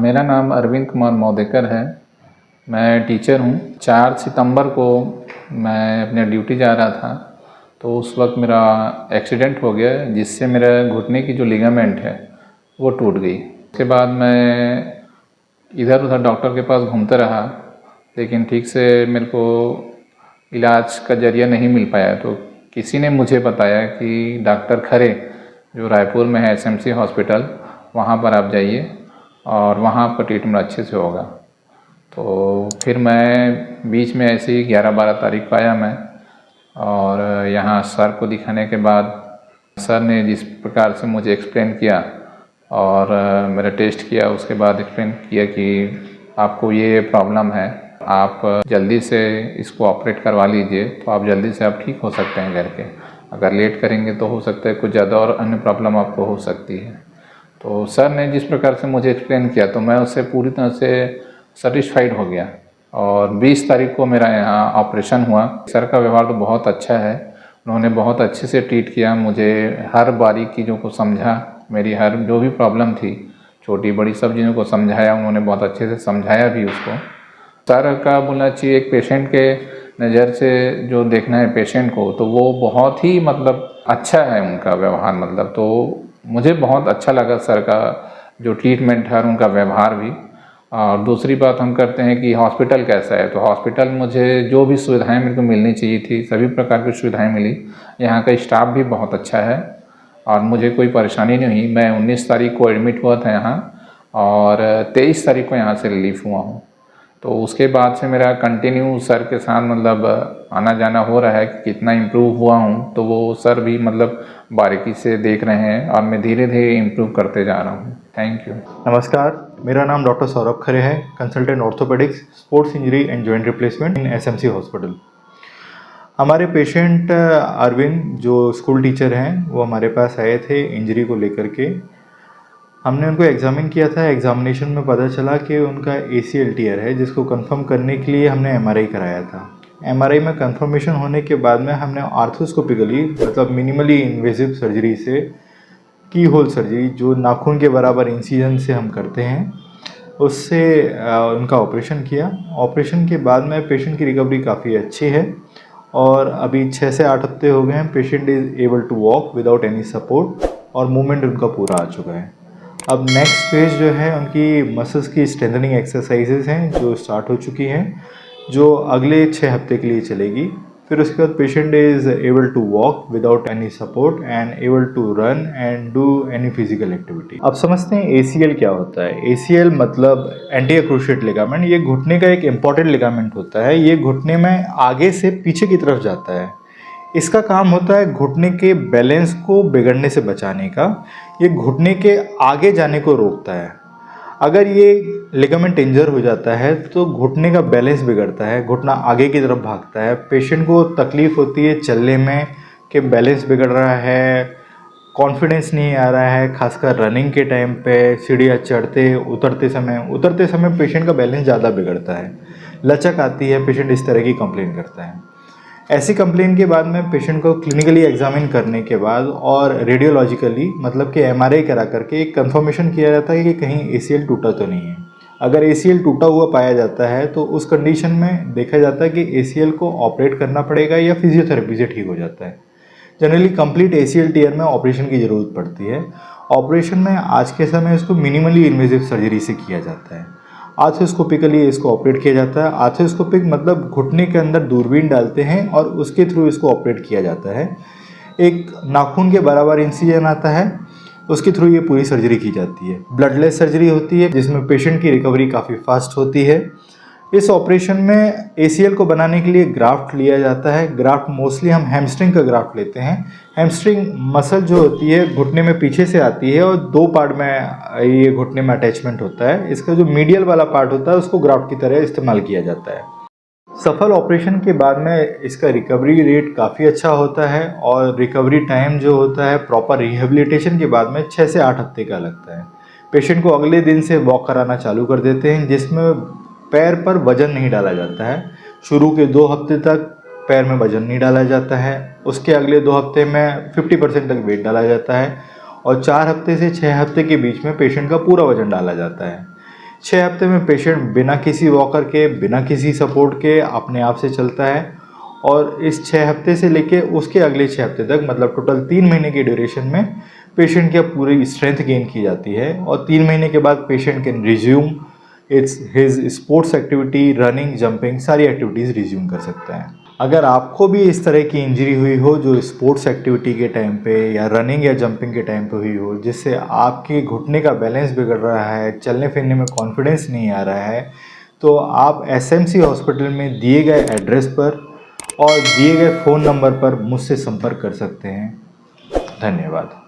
मेरा नाम अरविंद कुमार मौदेकर है। मैं टीचर हूँ। 4 सितंबर को मैं अपने ड्यूटी जा रहा था, तो उस वक्त मेरा एक्सीडेंट हो गया, जिससे मेरा घुटने की जो लिगामेंट है वो टूट गई। उसके बाद मैं इधर उधर डॉक्टर के पास घूमता रहा, लेकिन ठीक से मेरे को इलाज का जरिया नहीं मिल पाया। तो किसी ने मुझे बताया कि डॉक्टर खरे जो रायपुर में है एसएमसी हॉस्पिटल, वहाँ पर आप जाइए और वहाँ आपका ट्रीटमेंट अच्छे से होगा। तो फिर मैं बीच में ऐसे ही 11-12 तारीख को आया मैं, और यहाँ सर को दिखाने के बाद सर ने जिस प्रकार से मुझे एक्सप्लेन किया और मेरा टेस्ट किया, उसके बाद एक्सप्लेन किया कि आपको ये प्रॉब्लम है, आप जल्दी से इसको ऑपरेट करवा लीजिए, तो आप जल्दी से आप ठीक हो सकते हैं घर के। अगर लेट करेंगे तो हो सकता है कुछ ज़्यादा और अन्य प्रॉब्लम आपको हो सकती है। तो सर ने जिस प्रकार से मुझे एक्सप्लेन किया, तो मैं उससे पूरी तरह से सेटिस्फाइड हो गया। और 20 तारीख को मेरा यहाँ ऑपरेशन हुआ। सर का व्यवहार तो बहुत अच्छा है, उन्होंने बहुत अच्छे से ट्रीट किया, मुझे हर बारीक चीज़ों को समझा, मेरी हर जो भी प्रॉब्लम थी छोटी बड़ी सब चीज़ों को समझाया, उन्होंने बहुत अच्छे से समझाया भी उसको। सर का बोलना चाहिए एक पेशेंट के नज़र से जो देखना है पेशेंट को, तो वो बहुत ही मतलब अच्छा है उनका व्यवहार, मतलब तो मुझे बहुत अच्छा लगा सर का जो ट्रीटमेंट है और उनका व्यवहार भी। और दूसरी बात हम करते हैं कि हॉस्पिटल कैसा है, तो हॉस्पिटल मुझे जो भी सुविधाएं मेरे को मिलनी चाहिए थी सभी प्रकार की सुविधाएं मिली। यहाँ का स्टाफ भी बहुत अच्छा है और मुझे कोई परेशानी नहीं हुई। मैं 19 तारीख को एडमिट हुआ था यहाँ, और 23 तारीख को यहाँ से रिलीफ़ हुआ हूँ। तो उसके बाद से मेरा कंटिन्यू सर के साथ मतलब आना जाना हो रहा है कि कितना इम्प्रूव हुआ हूँ, तो वो सर भी मतलब बारीकी से देख रहे हैं और मैं धीरे धीरे इम्प्रूव करते जा रहा हूँ। Thank you. नमस्कार, मेरा नाम डॉक्टर सौरभ खरे है, consultant orthopaedics, sports injury and joint replacement in SMC hospital. हमारे पेशेंट अरविंद जो स्कूल टीचर हैं, वो हमारे पास आए थे इंजरी को लेकर के। हमने उनको एग्जामिन किया था। एग्जामिनेशन में पता चला कि उनका ACL टीयर है, जिसको कंफर्म करने के लिए हमने MRI कराया था। MRI में कंफर्मेशन होने के बाद में हमने आर्थोस्कोपिकली मतलब मिनिमली इन्वेसिव सर्जरी से की होल सर्जरी, जो नाखून के बराबर इंसिजन से हम करते हैं, उससे उनका ऑपरेशन किया। ऑपरेशन के बाद में पेशेंट की रिकवरी काफ़ी अच्छी है और अभी 6 से 8 हफ्ते हो गए हैं। Patient is able to walk without any support और मूवमेंट उनका पूरा आ चुका है। अब नेक्स्ट फेज जो है उनकी मसल्स की स्ट्रेंथनिंग एक्सरसाइजेज हैं जो स्टार्ट हो चुकी हैं, जो अगले 6 हफ्ते के लिए चलेगी। फिर उसके बाद patient is able to walk without any support and able to run and do any physical activity. अब समझते हैं ACL क्या होता है। ACL मतलब एंटीरियर क्रूशिएट लिगामेंट। ये घुटने का एक इम्पॉर्टेंट लिगामेंट होता है। ये घुटने में आगे से पीछे की तरफ जाता है। इसका काम होता है घुटने के बैलेंस को बिगड़ने से बचाने का। ये घुटने के आगे जाने को रोकता है। अगर ये लिगामेंट इंजर हो जाता है तो घुटने का बैलेंस बिगड़ता है, घुटना आगे की तरफ भागता है। पेशेंट को तकलीफ होती है चलने में कि बैलेंस बिगड़ रहा है, कॉन्फिडेंस नहीं आ रहा है, खासकर रनिंग के टाइम पे, सीढ़ियाँ चढ़ते उतरते समय पेशेंट का बैलेंस ज़्यादा बिगड़ता है, लचक आती है। पेशेंट इस तरह की कंप्लेन करता है। ऐसी कंप्लेन के बाद में पेशेंट को क्लिनिकली एग्जामिन करने के बाद और रेडियोलॉजिकली मतलब कि MRI करा करके एक कंफर्मेशन किया जाता है कि कहीं ACL टूटा तो नहीं है। अगर ACL टूटा हुआ पाया जाता है तो उस कंडीशन में देखा जाता है कि ACL को ऑपरेट करना पड़ेगा या फिजियोथेरेपी से ठीक हो जाता है। जनरली कंप्लीट ACL टीयर में ऑपरेशन की ज़रूरत पड़ती है। ऑपरेशन में आज के समय इसको मिनिमली इन्वेसिव सर्जरी से किया जाता है। आर्थोस्कोपिकली इसको ऑपरेट किया जाता है। आर्थोस्कोपिक मतलब घुटने के अंदर दूरबीन डालते हैं और उसके थ्रू इसको ऑपरेट किया जाता है। एक नाखून के बराबर इंसिजन आता है, उसके थ्रू ये पूरी सर्जरी की जाती है। ब्लडलेस सर्जरी होती है जिसमें पेशेंट की रिकवरी काफ़ी फास्ट होती है। इस ऑपरेशन में ACL को बनाने के लिए ग्राफ्ट लिया जाता है। ग्राफ्ट मोस्टली हम हैमस्ट्रिंग का ग्राफ्ट लेते हैं। हैमस्ट्रिंग मसल जो होती है घुटने में पीछे से आती है और 2 पार्ट में ये घुटने में अटैचमेंट होता है। इसका जो मीडियल वाला पार्ट होता है उसको ग्राफ्ट की तरह इस्तेमाल किया जाता है। सफल ऑपरेशन के बाद में इसका रिकवरी रेट काफ़ी अच्छा होता है और रिकवरी टाइम जो होता है प्रॉपर रिहेबिलिटेशन के बाद में 6 से 8 हफ्ते का लगता है। पेशेंट को अगले दिन से वॉक कराना चालू कर देते हैं, जिसमें पैर पर वजन नहीं डाला जाता है। शुरू के 2 हफ्ते तक पैर में वजन नहीं डाला जाता है, उसके अगले 2 हफ्ते में 50% तक वेट डाला जाता है और 4 हफ्ते से 6 हफ्ते के बीच में पेशेंट का पूरा वजन डाला जाता है। 6 हफ्ते में पेशेंट बिना किसी वॉकर के, बिना किसी सपोर्ट के अपने आप से चलता है और इस 6 हफ्ते से लेके उसके अगले 6 हफ्ते तक, मतलब टोटल 3 महीने की ड्यूरेशन में पेशेंट की पूरी स्ट्रेंथ गेन की जाती है और 3 महीने के बाद patient can resume his sports activity, running, jumping, सारी एक्टिविटीज़ रिज्यूम कर सकता है। अगर आपको भी इस तरह की इंजरी हुई हो जो स्पोर्ट्स एक्टिविटी के टाइम पे या रनिंग या जंपिंग के टाइम पे हुई हो, जिससे आपके घुटने का बैलेंस बिगड़ रहा है, चलने फिरने में कॉन्फिडेंस नहीं आ रहा है, तो आप एसएमसी हॉस्पिटल में दिए गए एड्रेस पर और दिए गए फ़ोन नंबर पर मुझसे संपर्क कर सकते हैं। धन्यवाद।